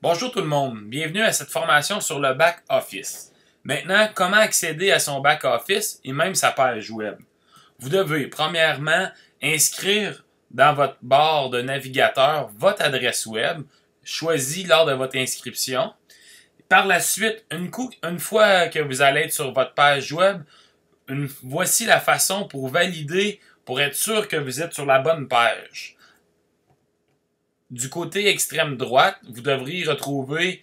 Bonjour tout le monde, bienvenue à cette formation sur le back-office. Maintenant, comment accéder à son back-office et même sa page web? Vous devez, premièrement, inscrire dans votre barre de navigateur votre adresse web, choisie lors de votre inscription. Par la suite, une fois que vous allez être sur votre page web, voici la façon pour valider, pour être sûr que vous êtes sur la bonne page. Du côté extrême droite, vous devriez retrouver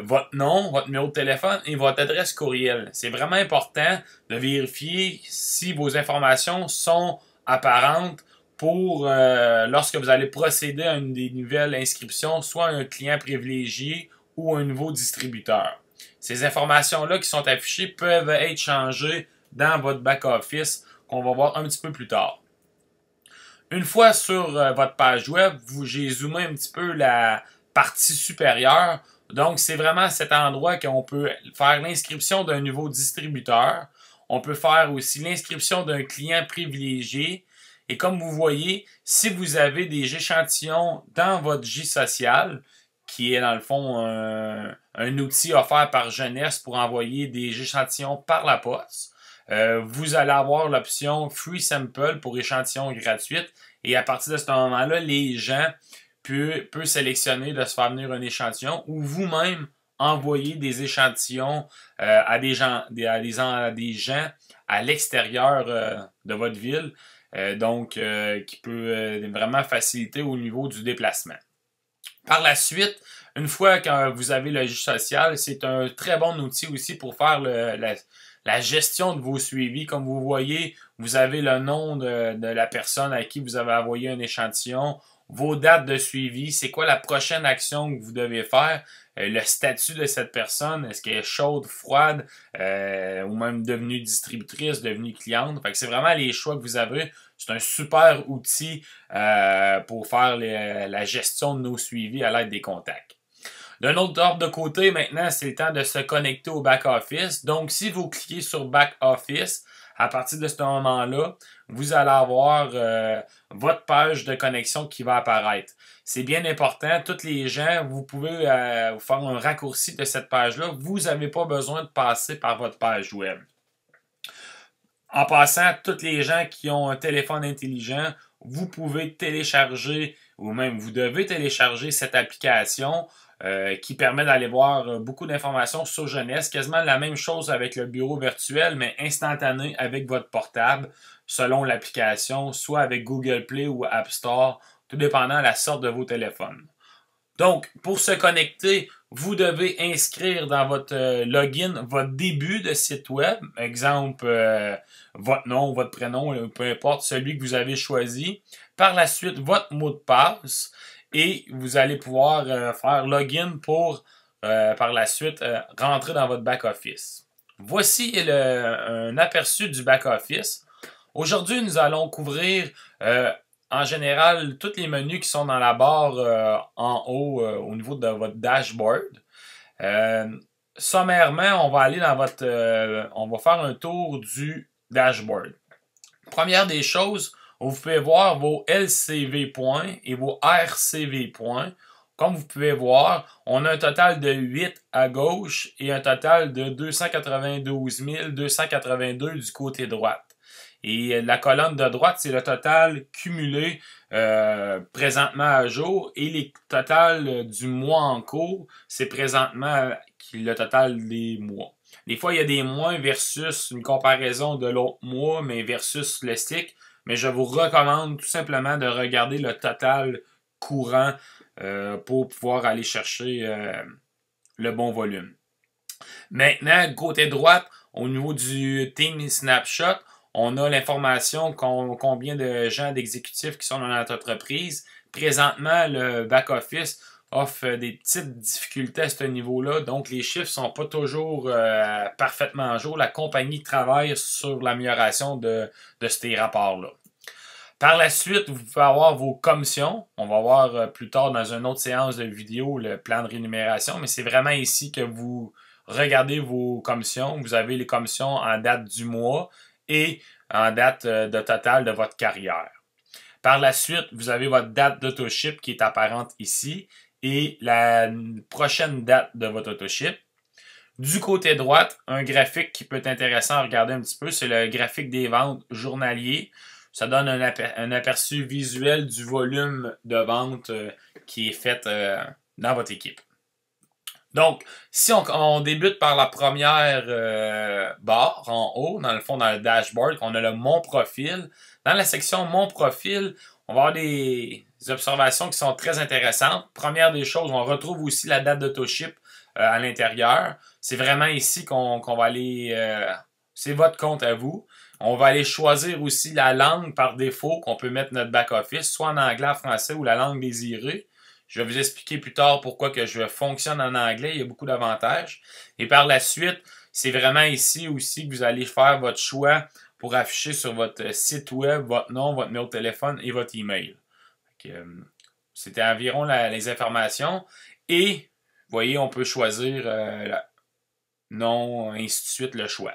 votre nom, votre numéro de téléphone et votre adresse courriel. C'est vraiment important de vérifier si vos informations sont apparentes pour lorsque vous allez procéder à une des nouvelles inscriptions, soit un client privilégié ou un nouveau distributeur. Ces informations-là qui sont affichées peuvent être changées dans votre back-office qu'on va voir un petit peu plus tard. Une fois sur votre page web, j'ai zoomé un petit peu la partie supérieure. Donc, c'est vraiment cet endroit qu'on peut faire l'inscription d'un nouveau distributeur. On peut faire aussi l'inscription d'un client privilégié. Et comme vous voyez, si vous avez des échantillons dans votre J-Social, qui est dans le fond un outil offert par Jeunesse pour envoyer des échantillons par la poste, vous allez avoir l'option Free Sample pour échantillons gratuites. Et à partir de ce moment-là, les gens peuvent sélectionner de se faire venir un échantillon ou vous-même envoyer des échantillons à des gens à l'extérieur de votre ville. Qui peut vraiment faciliter au niveau du déplacement. Par la suite, une fois que vous avez le logis social, c'est un très bon outil aussi pour faire la gestion de vos suivis. Comme vous voyez, vous avez le nom de la personne à qui vous avez envoyé un échantillon, vos dates de suivi, c'est quoi la prochaine action que vous devez faire, le statut de cette personne, est-ce qu'elle est chaude, froide, ou même devenue distributrice, devenue cliente. Fait que c'est vraiment les choix que vous avez. C'est un super outil pour faire la gestion de nos suivis à l'aide des contacts. D'un autre ordre de côté, maintenant, c'est le temps de se connecter au back-office. Donc, si vous cliquez sur back-office, à partir de ce moment-là, vous allez avoir votre page de connexion qui va apparaître. C'est bien important. Tous les gens, vous pouvez faire un raccourci de cette page-là. Vous n'avez pas besoin de passer par votre page web. En passant, tous les gens qui ont un téléphone intelligent, vous pouvez télécharger ou même vous devez télécharger cette application qui permet d'aller voir beaucoup d'informations sur Jeunesse. Quasiment la même chose avec le bureau virtuel, mais instantané avec votre portable, selon l'application, soit avec Google Play ou App Store, tout dépendant de la sorte de vos téléphones. Donc, pour se connecter, vous devez inscrire dans votre login votre début de site web. Exemple, votre nom, votre prénom, peu importe, celui que vous avez choisi. Par la suite, votre mot de passe. Et vous allez pouvoir faire login pour, par la suite, rentrer dans votre back-office. Voici un aperçu du back-office. Aujourd'hui, nous allons couvrir en général, tous les menus qui sont dans la barre en haut au niveau de votre dashboard. Sommairement, on va aller dans on va faire un tour du dashboard. Première des choses, vous pouvez voir vos LCV points et vos RCV points. Comme vous pouvez voir, on a un total de 8 à gauche et un total de 292 282 du côté droit. Et la colonne de droite, c'est le total cumulé présentement à jour. Et les totals du mois en cours, c'est présentement le total des mois. Des fois, il y a des mois versus une comparaison de l'autre mois, mais versus le stick. Mais je vous recommande tout simplement de regarder le total courant pour pouvoir aller chercher le bon volume. Maintenant, côté droite, au niveau du Team Snapshot, on a l'information combien de gens d'exécutifs qui sont dans notre entreprise. Présentement, le back-office offre des petites difficultés à ce niveau-là. Donc, les chiffres sont pas toujours parfaitement à jour. La compagnie travaille sur l'amélioration de ces rapports-là. Par la suite, vous pouvez avoir vos commissions. On va voir plus tard dans une autre séance de vidéo le plan de rémunération, mais c'est vraiment ici que vous regardez vos commissions. Vous avez les commissions en date du mois et en date de total de votre carrière. Par la suite, vous avez votre date d'autoship qui est apparente ici et la prochaine date de votre autoship. Du côté droite, un graphique qui peut être intéressant à regarder un petit peu, c'est le graphique des ventes journaliers. Ça donne un aperçu visuel du volume de vente qui est fait dans votre équipe. Donc, si on débute par la première barre en haut, dans le fond, dans le dashboard, on a le Mon profil. Dans la section Mon profil, on va avoir des observations qui sont très intéressantes. Première des choses, on retrouve aussi la date d'autoship à l'intérieur. C'est vraiment ici qu'on va aller... c'est votre compte à vous. On va aller choisir aussi la langue par défaut qu'on peut mettre notre back-office, soit en anglais, en français ou la langue désirée. Je vais vous expliquer plus tard pourquoi que je fonctionne en anglais. Il y a beaucoup d'avantages. Et par la suite, c'est vraiment ici aussi que vous allez faire votre choix pour afficher sur votre site web votre nom, votre numéro de téléphone et votre email. C'était environ les informations. Et, vous voyez, on peut choisir nom, ainsi de suite, le choix.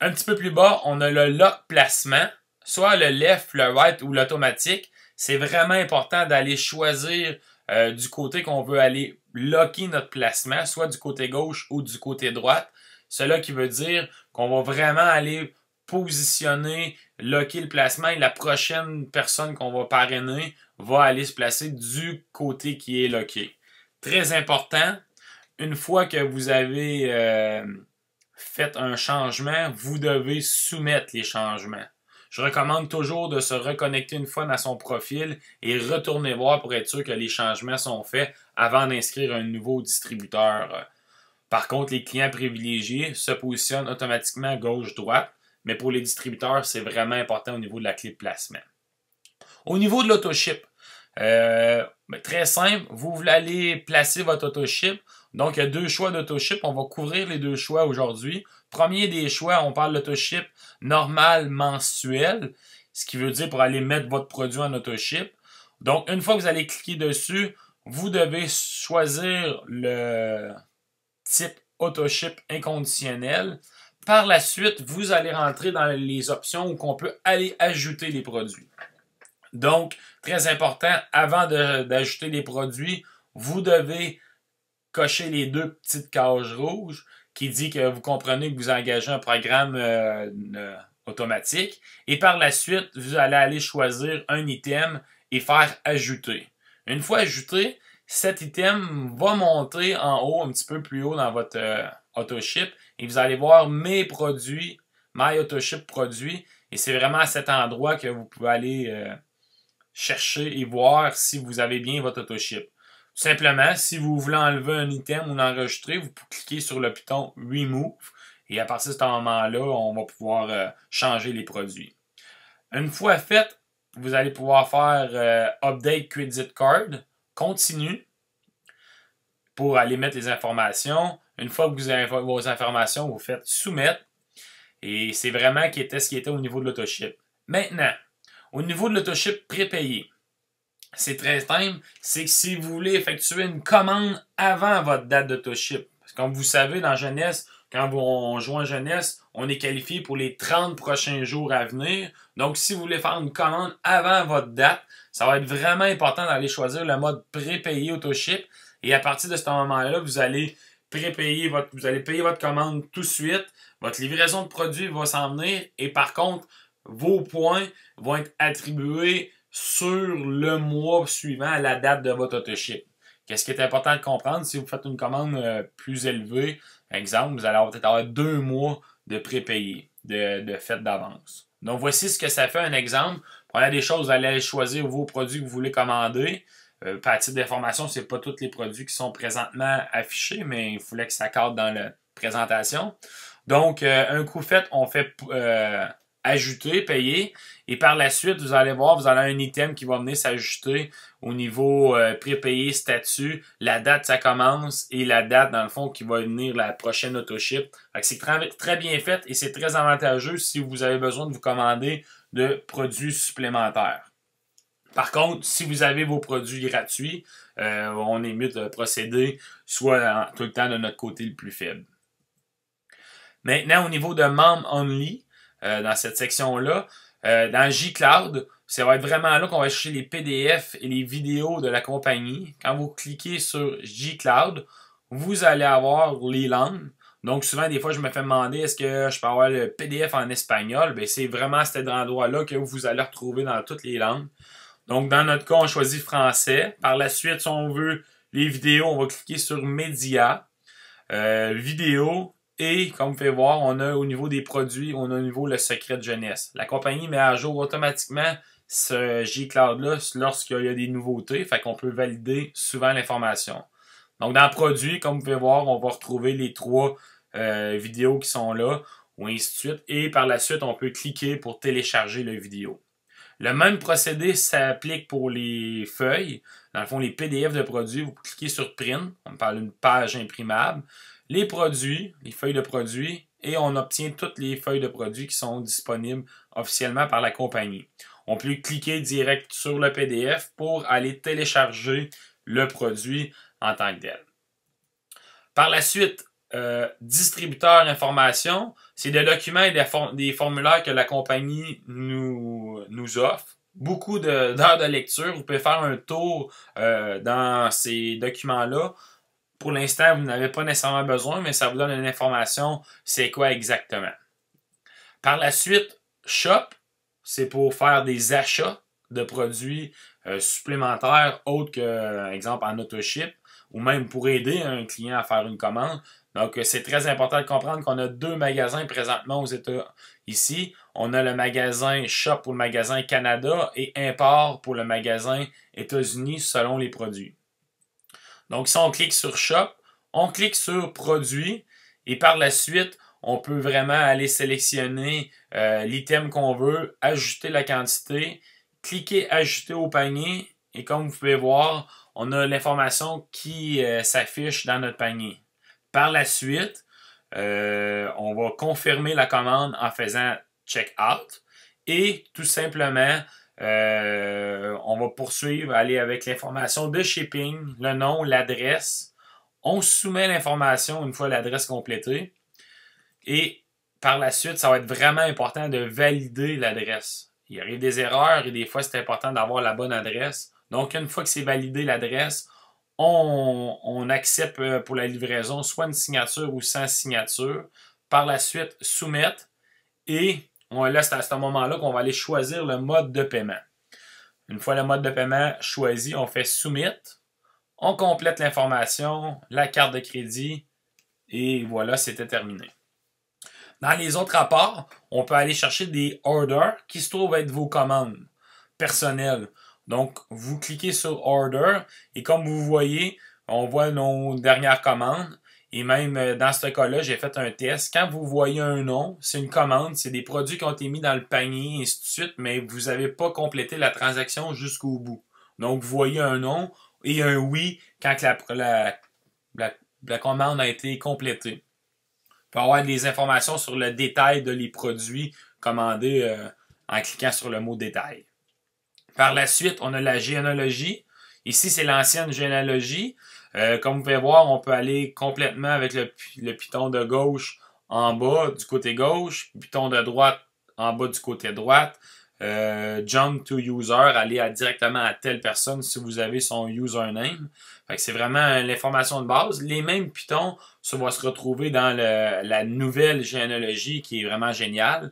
Un petit peu plus bas, on a le lock placement, soit le left, le right ou l'automatique. C'est vraiment important d'aller choisir du côté qu'on veut aller locker notre placement, soit du côté gauche ou du côté droite. Cela qui veut dire qu'on va vraiment aller positionner, locker le placement et la prochaine personne qu'on va parrainer va aller se placer du côté qui est locké. Très important, une fois que vous avez fait un changement, vous devez soumettre les changements. Je recommande toujours de se reconnecter une fois dans son profil et retourner voir pour être sûr que les changements sont faits avant d'inscrire un nouveau distributeur. Par contre, les clients privilégiés se positionnent automatiquement gauche-droite, mais pour les distributeurs, c'est vraiment important au niveau de la clé de placement. Au niveau de l'autoship, très simple, vous voulez aller placer votre autoship. Donc, il y a deux choix d'autoship. On va couvrir les deux choix aujourd'hui. Premier des choix, on parle de l'autoship normal mensuel, ce qui veut dire pour aller mettre votre produit en autoship. Donc, une fois que vous allez cliquer dessus, vous devez choisir le type autoship inconditionnel. Par la suite, vous allez rentrer dans les options où on peut aller ajouter les produits. Donc, très important, avant d'ajouter les produits, vous devez cocher les deux petites cases rouges qui dit que vous comprenez que vous engagez un programme automatique. Et par la suite, vous allez aller choisir un item et faire ajouter. Une fois ajouté, cet item va monter en haut, un petit peu plus haut dans votre autoship et vous allez voir mes produits, My Autoship produits. Et c'est vraiment à cet endroit que vous pouvez aller chercher et voir si vous avez bien votre autoship. Simplement, si vous voulez enlever un item ou l'enregistrer, vous pouvez cliquer sur le piton Remove et à partir de ce moment-là, on va pouvoir changer les produits. Une fois fait, vous allez pouvoir faire Update Credit Card, continue pour aller mettre les informations. Une fois que vous avez vos informations, vous faites Soumettre et c'est vraiment ce qui était au niveau de l'autoship. Maintenant, au niveau de l'autoship prépayé, c'est très simple, c'est que si vous voulez effectuer une commande avant votre date d'autoship, parce que comme vous savez, dans Jeunesse, quand on joue en Jeunesse, on est qualifié pour les 30 prochains jours à venir. Donc, si vous voulez faire une commande avant votre date, ça va être vraiment important d'aller choisir le mode prépayé autoship. Et à partir de ce moment-là, vous allez payer votre commande tout de suite. Votre livraison de produits va s'en venir. Et par contre, vos points vont être attribués sur le mois suivant à la date de votre autoship. Qu'est-ce qui est important de comprendre? Si vous faites une commande plus élevée, exemple, vous allez peut-être avoir 2 mois de prépayé, de fait d'avance. Donc, voici ce que ça fait, un exemple. Première des choses, vous allez aller choisir vos produits que vous voulez commander. À titre d'information, ce n'est pas tous les produits qui sont présentement affichés, mais il fallait que ça cadre dans la présentation. Donc, un coup fait, on fait ajouter, payer, et par la suite, vous allez voir, vous allez un item qui va venir s'ajouter au niveau prépayé, statut, la date ça commence et la date, dans le fond, qui va venir la prochaine autoship. C'est très bien fait et c'est très avantageux si vous avez besoin de vous commander de produits supplémentaires. Par contre, si vous avez vos produits gratuits, on est mieux de procéder soit tout le temps de notre côté le plus faible. Maintenant, au niveau de Member Only, dans cette section-là, Dans J-Cloud, ça va être vraiment là qu'on va chercher les PDF et les vidéos de la compagnie. Quand vous cliquez sur J-Cloud, vous allez avoir les langues. Donc souvent, des fois, je me fais demander est-ce que je peux avoir le PDF en espagnol. Ben, c'est vraiment à cet endroit-là que vous allez retrouver dans toutes les langues. Donc dans notre cas, on choisit français. Par la suite, si on veut les vidéos, on va cliquer sur Médias, vidéos. Et, comme vous pouvez voir, on a au niveau des produits, on a au niveau le secret de jeunesse. La compagnie met à jour automatiquement ce J-Cloud-là lorsqu'il y a des nouveautés, fait qu'on peut valider souvent l'information. Donc, dans produits, comme vous pouvez voir, on va retrouver les 3 vidéos qui sont là, ou ainsi de suite. Et par la suite, on peut cliquer pour télécharger la vidéo. Le même procédé s'applique pour les feuilles. Dans le fond, les PDF de produits, vous cliquez sur Print, on parle d'une page imprimable. Les produits, les feuilles de produits, et on obtient toutes les feuilles de produits qui sont disponibles officiellement par la compagnie. On peut cliquer direct sur le PDF pour aller télécharger le produit en tant que tel. Par la suite, distributeur information, c'est des documents et des formulaires que la compagnie nous offre. Beaucoup d'heures de lecture. Vous pouvez faire un tour dans ces documents-là. Pour l'instant, vous n'avez pas nécessairement besoin, mais ça vous donne une information, c'est quoi exactement. Par la suite, Shop, c'est pour faire des achats de produits supplémentaires autres que, exemple, en AutoShip, ou même pour aider un client à faire une commande. Donc, c'est très important de comprendre qu'on a 2 magasins présentement aux États ici. On a le magasin Shop pour le magasin Canada et Import pour le magasin États-Unis selon les produits. Donc, si on clique sur Shop, on clique sur Produits et par la suite, on peut vraiment aller sélectionner l'item qu'on veut, ajouter la quantité, cliquer Ajouter au panier et comme vous pouvez voir, on a l'information qui s'affiche dans notre panier. Par la suite, on va confirmer la commande en faisant Check Out et tout simplement, on va poursuivre, aller avec l'information de shipping, le nom, l'adresse. On soumet l'information une fois l'adresse complétée. Et par la suite, ça va être vraiment important de valider l'adresse. Il arrive des erreurs et des fois, c'est important d'avoir la bonne adresse. Donc, une fois que c'est validé l'adresse, on accepte pour la livraison soit une signature ou sans signature. Par la suite, soumettre et là, c'est à ce moment-là qu'on va aller choisir le mode de paiement. Une fois le mode de paiement choisi, on fait Submit, on complète l'information, la carte de crédit, et voilà, c'était terminé. Dans les autres rapports, on peut aller chercher des orders qui se trouvent être vos commandes personnelles. Donc, vous cliquez sur Order, et comme vous voyez, on voit nos dernières commandes. Et même dans ce cas-là, j'ai fait un test. Quand vous voyez un nom, c'est une commande, c'est des produits qui ont été mis dans le panier, et ainsi de suite, mais vous n'avez pas complété la transaction jusqu'au bout. Donc, vous voyez un nom et un oui quand la commande a été complétée. Il peut y avoir des informations sur le détail de les produits commandés en cliquant sur le mot détail. Par la suite, on a la généalogie. Ici, c'est l'ancienne généalogie. Comme vous pouvez voir, on peut aller complètement avec le piton de gauche en bas du côté gauche, piton de droite en bas du côté droite, jump to user, aller directement à telle personne si vous avez son username. C'est vraiment l'information de base. Les mêmes pitons, ça va se retrouver dans la nouvelle généalogie qui est vraiment géniale.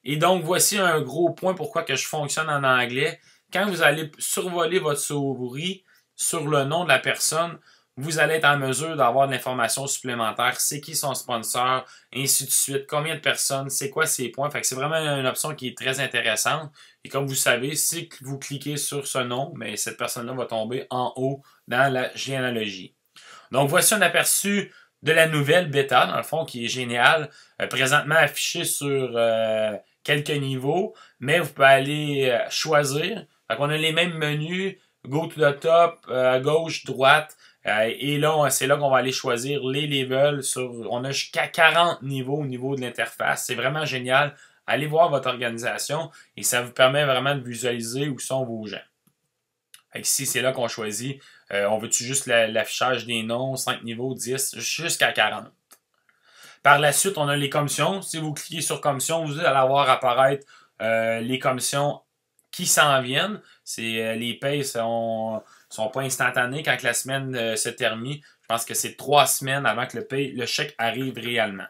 Et donc, voici un gros point pourquoi que je fonctionne en anglais. Quand vous allez survoler votre souris sur le nom de la personne, vous allez être en mesure d'avoir de l'information supplémentaire. C'est qui son sponsor, ainsi de suite. Combien de personnes, c'est quoi ses points. Fait que c'est vraiment une option qui est très intéressante. Et comme vous savez, si vous cliquez sur ce nom, mais cette personne-là va tomber en haut dans la généalogie. Donc, voici un aperçu de la nouvelle bêta, dans le fond, qui est géniale. Présentement affichée sur quelques niveaux, mais vous pouvez aller choisir. Fait qu'on a les mêmes menus, go to the top, à gauche, droite. Et là, c'est là qu'on va aller choisir les levels. On a jusqu'à 40 niveaux au niveau de l'interface. C'est vraiment génial. Allez voir votre organisation et ça vous permet vraiment de visualiser où sont vos gens. Fait ici, c'est là qu'on choisit. On veut-tu juste l'affichage des noms, 5 niveaux, 10, jusqu'à 40. Par la suite, on a les commissions. Si vous cliquez sur commission, vous allez avoir apparaître les commissions qui s'en viennent. Les payes sont pas instantanées quand la semaine se termine. Je pense que c'est 3 semaines avant que le chèque arrive réellement.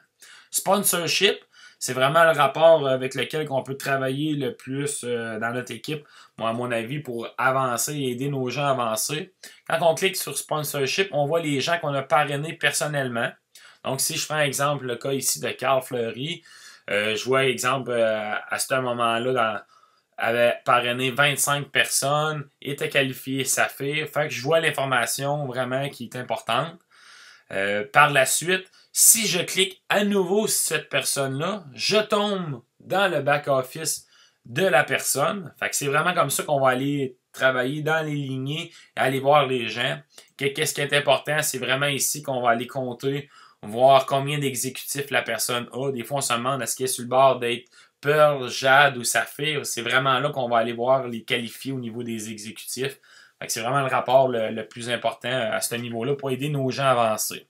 Sponsorship, c'est vraiment le rapport avec lequel on peut travailler le plus dans notre équipe, moi, à mon avis, pour avancer et aider nos gens à avancer. Quand on clique sur Sponsorship, on voit les gens qu'on a parrainés personnellement. Donc, si je prends exemple le cas ici de Carl Fleury, je vois exemple à ce moment-là, avait parrainé 25 personnes, était qualifié Saphir. Fait que je vois l'information vraiment qui est importante. Par la suite, si je clique à nouveau sur cette personne-là, je tombe dans le back-office de la personne. Fait que c'est vraiment comme ça qu'on va aller travailler dans les lignées et aller voir les gens. Qu'est-ce qui est important? C'est vraiment ici qu'on va aller compter, voir combien d'exécutifs la personne a. Des fois, on se demande est-ce qu'elle est sur le bord d'être Pearl, Jade ou Saphir. C'est vraiment là qu'on va aller voir les qualifier au niveau des exécutifs. C'est vraiment le rapport le plus important à ce niveau-là pour aider nos gens à avancer.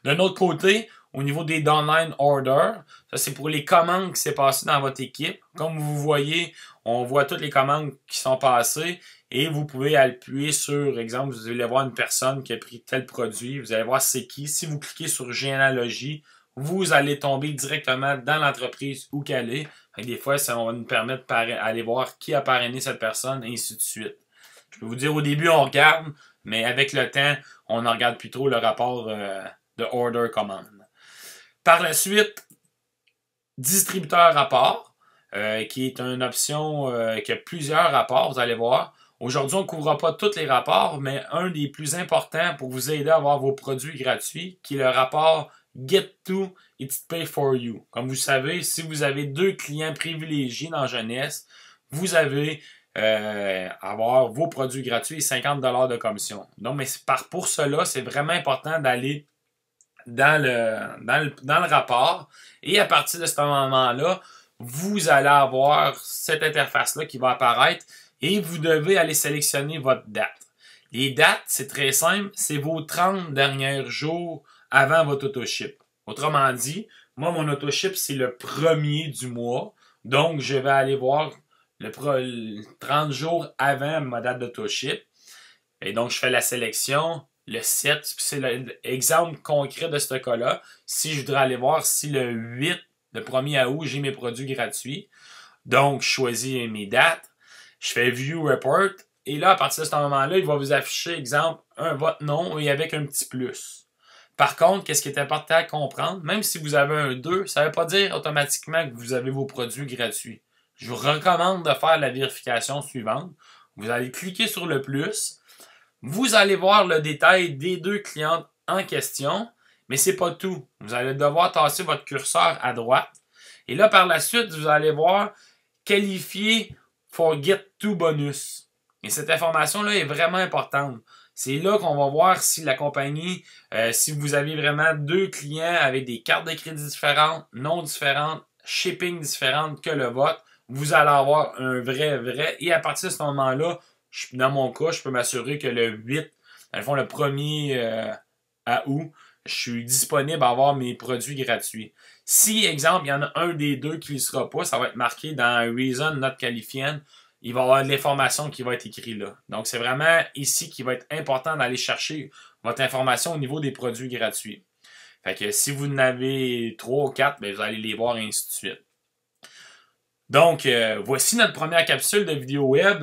D'un autre côté, au niveau des downline orders, ça c'est pour les commandes qui s'est passées dans votre équipe. Comme vous voyez, on voit toutes les commandes qui sont passées et vous pouvez appuyer sur, exemple, vous allez voir une personne qui a pris tel produit, vous allez voir c'est qui. Si vous cliquez sur généalogie, vous allez tomber directement dans l'entreprise où qu'elle est. Et des fois, ça va nous permettre d'aller voir qui a parrainé cette personne, et ainsi de suite. Je peux vous dire, au début, on regarde, mais avec le temps, on ne regarde plus trop le rapport de order command. Par la suite, distributeur rapport, qui est une option qui a plusieurs rapports, vous allez voir. Aujourd'hui, on ne couvrira pas tous les rapports, mais un des plus importants pour vous aider à avoir vos produits gratuits, qui est le rapport Get to It's Pay for You. Comme vous savez, si vous avez 2 clients privilégiés dans Jeunesse, vous avez avoir vos produits gratuits et 50$ de commission. Donc, mais pour cela, c'est vraiment important d'aller dans le rapport. Et à partir de ce moment-là, vous allez avoir cette interface-là qui va apparaître et vous devez aller sélectionner votre date. Les dates, c'est très simple, c'est vos 30 derniers jours avant votre autoship. Autrement dit, moi, mon autoship, c'est le 1er du mois. Donc, je vais aller voir le 30 jours avant ma date d'autoship. Et donc, je fais la sélection, le 7, c'est l'exemple concret de ce cas-là. Si je voudrais aller voir si le 8, le 1er août, j'ai mes produits gratuits. Donc, je choisis mes dates, je fais View Report, et là, à partir de ce moment-là, il va vous afficher, exemple, votre nom et avec un petit plus. Par contre, qu'est-ce qui est important à comprendre? Même si vous avez un 2, ça ne veut pas dire automatiquement que vous avez vos produits gratuits. Je vous recommande de faire la vérification suivante. Vous allez cliquer sur le plus. Vous allez voir le détail des 2 clientes en question, mais c'est pas tout. Vous allez devoir tasser votre curseur à droite. Et là, par la suite, vous allez voir qualifier for get to bonus. Et cette information-là est vraiment importante. C'est là qu'on va voir si la compagnie, si vous avez vraiment 2 clients avec des cartes de crédit différentes, non différentes, shipping différentes que le vôtre, vous allez avoir un vrai. Et à partir de ce moment-là, dans mon cas, je peux m'assurer que le 8, dans le fond, le 1er août, je suis disponible à avoir mes produits gratuits. Si, exemple, il y en a un des 2 qui ne sera pas, ça va être marqué dans Reason Not Qualifiant. Il va y avoir de l'information qui va être écrite là. Donc, c'est vraiment ici qu'il va être important d'aller chercher votre information au niveau des produits gratuits. Fait que si vous en avez 3 ou 4, ben, vous allez les voir et ainsi de suite. Donc, voici notre première capsule de vidéo web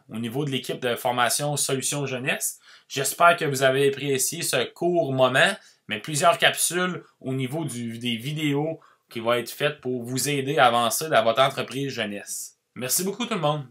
au niveau de l'équipe de formation Solutions Jeunesse. J'espère que vous avez apprécié ce court moment, mais plusieurs capsules au niveau des vidéos qui vont être faites pour vous aider à avancer dans votre entreprise jeunesse. Merci beaucoup tout le monde.